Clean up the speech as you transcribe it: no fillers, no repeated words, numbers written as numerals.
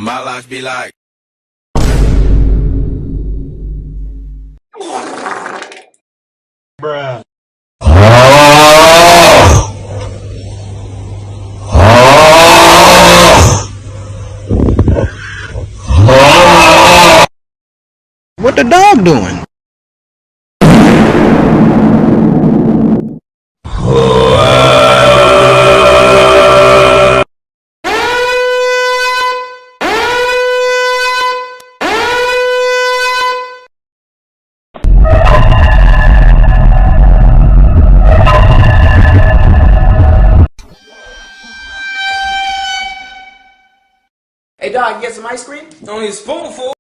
My life be like. Bruh. What the dog doing? Hey dog, you get some ice cream? Only a spoonful.